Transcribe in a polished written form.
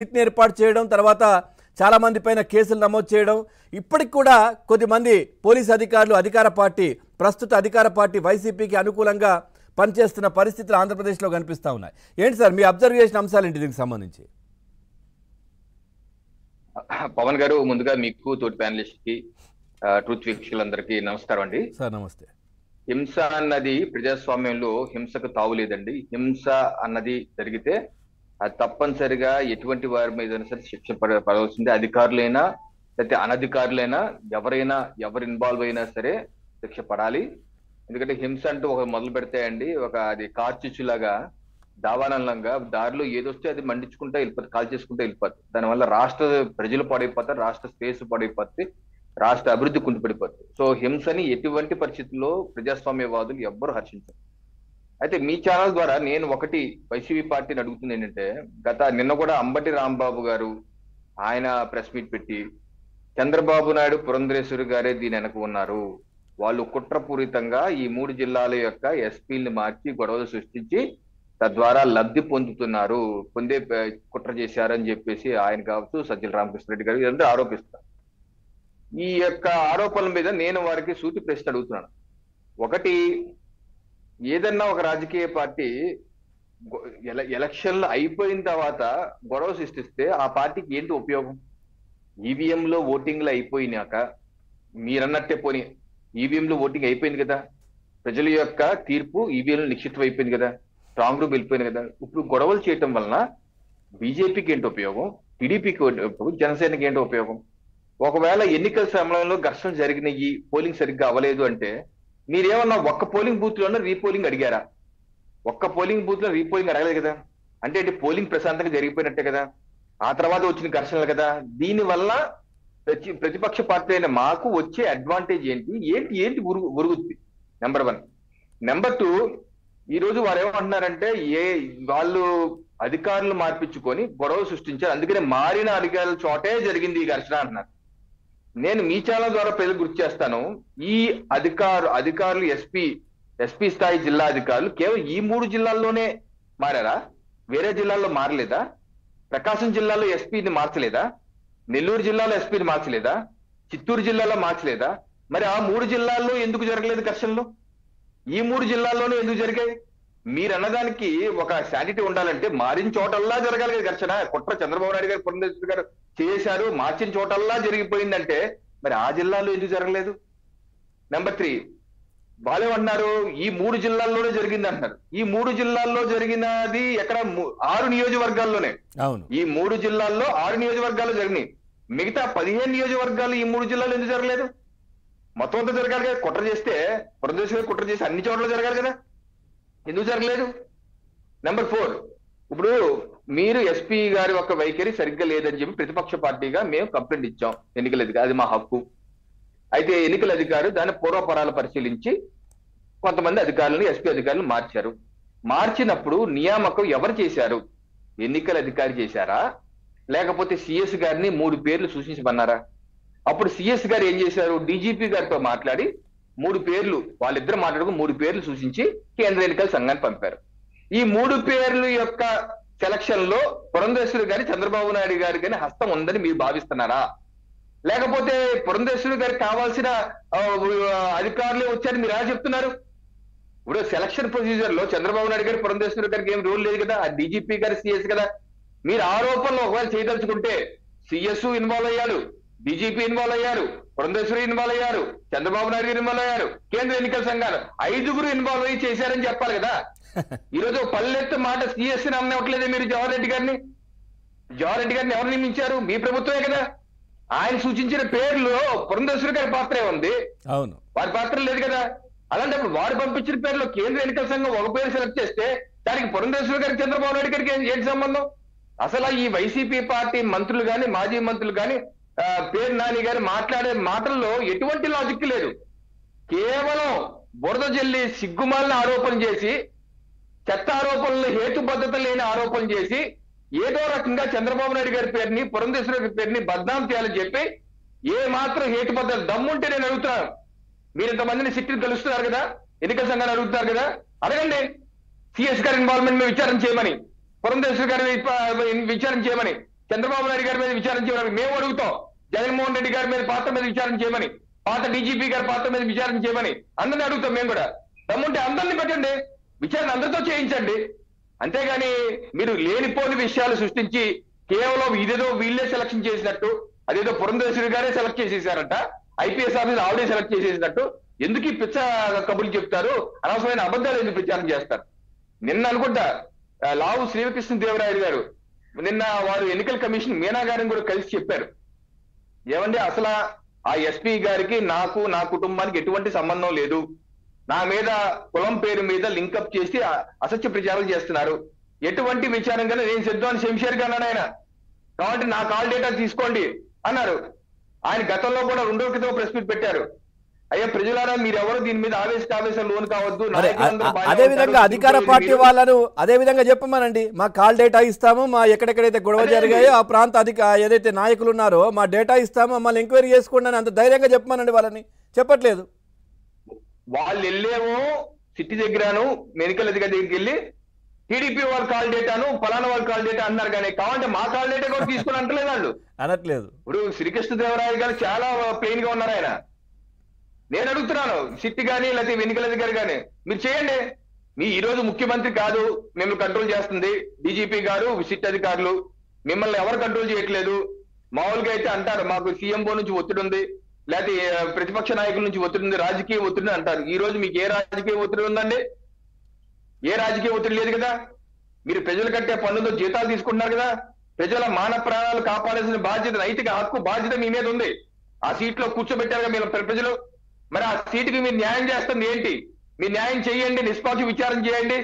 ని ఏర్పాటు చేయడం, తర్వాత చాలా మంది పైన కేసులు నమోదు చేయడం, ఇప్పటికి కూడా కొద్దిమంది పోలీస్ అధికారులు ప్రస్తుత అధికార పార్టీ వైసీపీకి అనుకూలంగా పనిచేస్తున్న పరిస్థితులు ఆంధ్రప్రదేశ్లో కనిపిస్తూ ఉన్నాయి. ఏంటి సార్ మీ అబ్జర్వ్ చేసిన అంశాలు ఏంటి దీనికి సంబంధించి? పవన్ గారు, ముందుగా మీకు తోటి ప్యానలిస్ట్ కి ట్రూత్ వీక్షకులందరికీ నమస్కారం అండి. సార్ నమస్తే. హింస అన్నది ప్రజాస్వామ్యంలో హింసకు తావు లేదండి. హింస అన్నది జరిగితే అది తప్పనిసరిగా ఎటువంటి వారి మీద సరే శిక్ష పడవలసిందే. అధికారులైనా లేకపోతే అనధికారులైనా ఎవరు ఇన్వాల్వ్ అయినా సరే శిక్ష పడాలి. ఎందుకంటే హింస అంటూ ఒక మొదలు పెడితే అండి, అది కార్చిచ్చులాగా దావానంగా దారిలో ఏదొస్తే అది మండించుకుంటూ వెళ్ళిపోతుంది, కాల్ చేసుకుంటూ వెళ్ళిపోతుంది. దానివల్ల రాష్ట్ర ప్రజలు పాడైపోతారు, రాష్ట్ర స్పేస్ పాడైపోతుంది, రాష్ట్ర అభివృద్ధి కుంటుపడిపోతుంది. సో హింసని ఎటువంటి పరిస్థితుల్లో ప్రజాస్వామ్యవాదులు ఎవ్వరు హర్షించారు. అయితే మీ ఛానల్ ద్వారా నేను ఒకటి వైసీపీ పార్టీని అడుగుతుంది ఏంటంటే, నిన్న కూడా అంబటి రాంబాబు గారు ఆయన ప్రెస్ మీట్ పెట్టి చంద్రబాబు నాయుడు, పురంధరేశ్వరి గారే దీని వెనక ఉన్నారు, వాళ్ళు కుట్రపూరితంగా ఈ 3 జిల్లాల యొక్క ఎస్పీల్ని మార్చి గొడవలు సృష్టించి తద్వారా లబ్ధి పొందే కుట్ర చేశారని చెప్పేసి ఆయన కావచ్చు, సజ్జల రామకృష్ణారెడ్డి గారు ఇదంతా ఆరోపిస్తారు. ఈ యొక్క ఆరోపణల మీద నేను వారికి సూటి ప్రశ్న అడుగుతున్నాను. ఒకటి, ఏదన్నా ఒక రాజకీయ పార్టీ ఎలక్షన్లు అయిపోయిన తర్వాత గొడవ సృష్టిస్తే ఆ పార్టీకి ఏంటి ఉపయోగం? ఈవీఎంలో ఓటింగ్లు అయిపోయినాక మీరన్నట్టే పోనీ ఈవీఎంలో ఓటింగ్ అయిపోయింది కదా, ప్రజల యొక్క తీర్పు ఈవీఎంలో నిక్షిప్తం అయిపోయింది కదా, స్ట్రాంగ్ రూమ్ వెళ్ళిపోయింది కదా. ఇప్పుడు గొడవలు చేయటం వలన బీజేపీకి ఏంటి ఉపయోగం, టీడీపీకి ఉపయోగం, జనసేనకి ఏంటి ఉపయోగం? ఒకవేళ ఎన్నికల సమయంలో ఘర్షణ జరిగినాయి, పోలింగ్ సరిగ్గా అవ్వలేదు అంటే మీరేమన్నా ఒక్క పోలింగ్ బూత్ లోనే రీపోలింగ్ అడిగారా? ఒక్క పోలింగ్ బూత్ లో రీపోలింగ్ అడగలేదు కదా. అంటే పోలింగ్ ప్రశాంతంగా జరిగిపోయినట్టే కదా. ఆ తర్వాత వచ్చిన ఘర్షణలు కదా. దీని వల్ల ప్రతిపక్ష పార్టీ అయిన మాకు వచ్చే అడ్వాంటేజ్ ఏంటి ఏంటి ఉరుగుద్ది? నెంబర్ 1. నెంబర్ 2, ఈ రోజు వారు ఏమంటున్నారంటే వాళ్ళు అధికారులు మార్పించుకొని గొడవ సృష్టించారు, అందుకనే మారిన అధికారుల చోటే జరిగింది ఈ ఘర్షణ అంటున్నారు. నేను మీ ఛానల్ ద్వారా ప్రజలు గుర్తు చేస్తాను, ఈ అధికారులు ఎస్పీ స్థాయి జిల్లా అధికారులు కేవలం ఈ 3 జిల్లాల్లోనే మారారా? వేరే జిల్లాల్లో మారలేదా? ప్రకాశం జిల్లాలో ఎస్పీని మార్చలేదా? నెల్లూరు జిల్లాలో ఎస్పీని మార్చలేదా? చిత్తూరు జిల్లాలో మార్చలేదా? మరి ఆ 3 జిల్లాల్లో ఎందుకు జరగలేదు ఘర్షణలు? ఈ 3 జిల్లాల్లోనే ఎందుకు జరిగాయి? మీరు అన్నదానికి ఒక శానిటీ ఉండాలంటే మారిన చోటల్లా జరగాలి కదా ఘర్షణ. కుట్ర చంద్రబాబు నాయుడు గారు, పురంధరేశ్వరి గారు చేశారు, మార్చిన చోటల్లా జరిగిపోయిందంటే మరి ఆ జిల్లాలో ఎందుకు జరగలేదు? నెంబర్ 3, వాళ్ళేమన్నారు ఈ 3 జిల్లాల్లోనే జరిగింది అంటున్నారు. ఈ 3 జిల్లాల్లో జరిగినది ఎక్కడ? 6 నియోజకవర్గాల్లోనే. అవును, ఈ 3 జిల్లాల్లో 6 నియోజకవర్గాల్లో జరిగినాయి. మిగతా 15 నియోజకవర్గాలు ఈ 3 జిల్లాల్లో ఎందుకు జరగలేదు? మొత్తం అంతా జరగాలి కదా. కుట్ర చేస్తే పురంధరేశ్వరి కుట్ర చేసి అన్ని చోట్ల జరగాలి కదా, ఎందుకు జరగలేదు? నెంబర్ 4, ఇప్పుడు మీరు ఎస్పీ గారి యొక్క వైఖరి సరిగ్గా లేదని చెప్పి ప్రతిపక్ష పార్టీగా మేము కంప్లైంట్ ఇచ్చాం ఎన్నికల అధికారి, అది మా హక్కు. అయితే ఎన్నికల అధికారి దాని పూర్వపరాలు పరిశీలించి కొంతమంది అధికారులను, ఎస్పీ అధికారులను మార్చారు. మార్చినప్పుడు నియామకం ఎవరు చేశారు? ఎన్నికల అధికారి చేశారా, లేకపోతే సిఎస్ గారిని 3 పేర్లు సూచించమన్నారా? అప్పుడు సిఎస్ గారు ఏం చేశారు? డీజీపీ గారితో మాట్లాడి 3 పేర్లు, వాళ్ళిద్దరు మాట్లాడుకు 3 పేర్లు సూచించి కేంద్ర ఎన్నికల సంఘాన్ని పంపారు. ఈ 3 పేర్ల యొక్క సెలక్షన్ లో పురంధరేశ్వరి గారి, చంద్రబాబు నాయుడు గారి కానీ హస్తం ఉందని మీరు భావిస్తున్నారా? లేకపోతే పురంధరేశ్వరి గారికి కావాల్సిన అధికారులే వచ్చారని మీరు ఎలా చెప్తున్నారు? ఇప్పుడు సెలక్షన్ ప్రొసీజర్ లో చంద్రబాబు నాయుడు గారి, పురంధరేశ్వరి గారికి ఏం రోల్ లేదు కదా, ఆ డీజీపీ గారి, సిఎస్ కదా. మీరు ఆరోపణలు ఒకవేళ చేయదలుచుకుంటే సిఎస్ ఇన్వాల్వ్ అయ్యారు, డీజీపీ ఇన్వాల్వ్ అయ్యారు, పురంధరేశ్వరి ఇన్వాల్వ్ అయ్యారు, చంద్రబాబు నాయుడు గారు ఇన్వాల్వ్ అయ్యారు, కేంద్ర ఎన్నికల సంఘాలు 5గురు ఇన్వాల్వ్ అయ్యి చేశారని చెప్పాలి కదా. ఈ రోజు పల్లెత్తు మాట సిఎస్ అన్నట్లేదే మీరు. జవహర్ రెడ్డి గారిని ఎవరు నియమించారు? మీ ప్రభుత్వమే కదా. ఆయన సూచించిన పేర్లు పురంధరేశ్వరి గారి పాత్రే ఉంది, అవును, వారి పాత్ర లేదు కదా. అలాంటప్పుడు వారు పంపించిన పేర్లో కేంద్ర ఎన్నికల సంఘం ఒక పేరు సెలెక్ట్ చేస్తే దానికి పురంధరేశ్వరి గారికి, చంద్రబాబు నాయుడు గారికి ఏంటి సంబంధం? అసలు ఈ వైసీపీ పార్టీ మంత్రులు గాని, మాజీ మంత్రులు గాని, పేరు నాని గారు మాట్లాడే మాటల్లో ఎటువంటి లాజిక్ లేదు. కేవలం బురద జల్లి సిగ్గుమాలిన ఆరోపణ చేసి, చెత్త ఆరోపణలు, హేతుబద్ధత లేని ఆరోపణ చేసి ఏదో రకంగా చంద్రబాబు నాయుడు గారి పేరుని, పురంధరేశ్వరి గారి పేరుని బద్నాం చేయాలని చెప్పి ఏ మాత్రం హేతుబద్ధత దమ్ముంటే నేను అడుగుతున్నాను. మీరు ఇంతమందిని సిట్టిని కలుస్తున్నారు కదా, ఎన్నికల సంఘాన్ని అడుగుతున్నారు కదా, అడగండి. సిఎస్ గారి ఇన్వాల్వ్మెంట్ మీద విచారణ చేయమని, పురంధరేశ్వరి గారి విచారణ చేయమని, చంద్రబాబు నాయుడు గారి మీద విచారణ చేయమని మేము అడుగుతాం. జగన్మోహన్ రెడ్డి గారి మీద పాత్ర మీద విచారణ చేయమని, పాత డీజీపీ గారి పాత్ర మీద విచారణ చేయమని అందరిని అడుగుతాం. మేము కూడా దమ్ముంటే అందరినీ పెట్టండి, విచారణ అందరితో చేయించండి. అంతేగాని మీరు లేనిపోని విషయాలు సృష్టించి కేవలం ఇదేదో వీళ్ళే సెలక్షన్ చేసినట్టు, అదేదో పురంధేశ్వరి గారే సెలెక్ట్ చేసేసారంట, ఐపీఎస్ ఆఫీసర్ ఆవిడే సెలెక్ట్ చేసేసినట్టు ఎందుకు ఈ పిచ్చ కబుర్లు చెప్తారు? అనవసరమైన అబద్ధాలు ఎందుకు ప్రచారం చేస్తారు? నిన్న అనుకుంటా లావు శ్రీకృష్ణదేవరాయలు గారు నిన్న వారు ఎన్నికల కమిషన్ మీనా గారిని కూడా కలిసి చెప్పారు, ఏమండి అసలు ఆ ఎస్పీ గారికి నాకు నా కుటుంబానికి ఎటువంటి సంబంధం లేదు, నా మీద కులం పేరు మీద లింకప్ చేసి అసత్య ప్రచారం చేస్తున్నారు, ఎటువంటి విచారం కన్నా నేను సిద్ధం అని శంషేర్ గారు ఆయన కాబట్టి నా కాల్ డేటా తీసుకోండి అన్నారు. ఆయన గతంలో కూడా 2 రోజుల క్రితం ప్రెస్ మీట్ పెట్టారు. అయ్యా ప్రజలారా, మీరెవరు దీని మీద ఆవేశాలు లోన్ కావద్దు. అదే విధంగా అధికార పార్టీ వాళ్ళను అదే విధంగా చెప్పమనండి, మా కాల్ డేటా ఇస్తాము, మా ఎక్కడెక్కడైతే గొడవ జరిగాయో ఆ ప్రాంత ఏదైతే నాయకులు ఉన్నారో మా డేటా ఇస్తాము, మమ్మల్ని ఎంక్వైరీ చేసుకోండి అని అంత ధైర్యంగా చెప్పమనండి. వాళ్ళని చెప్పట్లేదు. వాళ్ళు వెళ్ళేమో సిటీ దగ్గరను ఎన్నికల దగ్గరికి వెళ్ళి టీడీపీ వాళ్ళ కాల్ డేటాను ఫలానా వాళ్ళ కాల్ డేటా అన్నారు, కానీ కావాలంటే మా కాల్ డేటా కూడా తీసుకుని అంటలేదు వాళ్ళు అనట్లేదు. ఇప్పుడు శ్రీకృష్ణదేవరాయలు గారు చాలా ప్లెయిన్ గా ఉన్నారు. ఆయన నేను అడుగుతున్నాను, సిట్ కానీ లేకపోతే ఎన్నికల దగ్గర కానీ మీరు చేయండి. మీ ఈ రోజు ముఖ్యమంత్రి కాదు మిమ్మల్ని కంట్రోల్ చేస్తుంది, డీజీపీ గారు సిట్ అధికారులు, మిమ్మల్ని ఎవరు కంట్రోల్ చేయట్లేదు. మామూలుగా అయితే అంటారు మాకు సీఎంఓ నుంచి ఒత్తిడి ఉంది, లేకపోతే ప్రతిపక్ష నాయకుల నుంచి ఒత్తిడి ఉంది, రాజకీయ ఒత్తిడి అంటారు. ఈ రోజు మీకు ఏ రాజకీయ ఒత్తిడి ఉందండి? ఏ రాజకీయ ఒత్తిడి లేదు కదా. మీరు ప్రజలు కట్టే పన్నుతో జీతాలు తీసుకుంటున్నారు కదా. ప్రజల మాన ప్రాణాలు కాపాడాల్సిన బాధ్యత, నైతిక హక్కు బాధ్యత మీ మీద ఉంది. ఆ సీట్ లో కూర్చోబెట్టారుగా మీరు ప్రజలు. మరి ఆ సీటుకి మీరు న్యాయం చేస్తుంది ఏంటి? మీరు న్యాయం చేయండి, నిష్పాక్ష విచారణ చేయండి.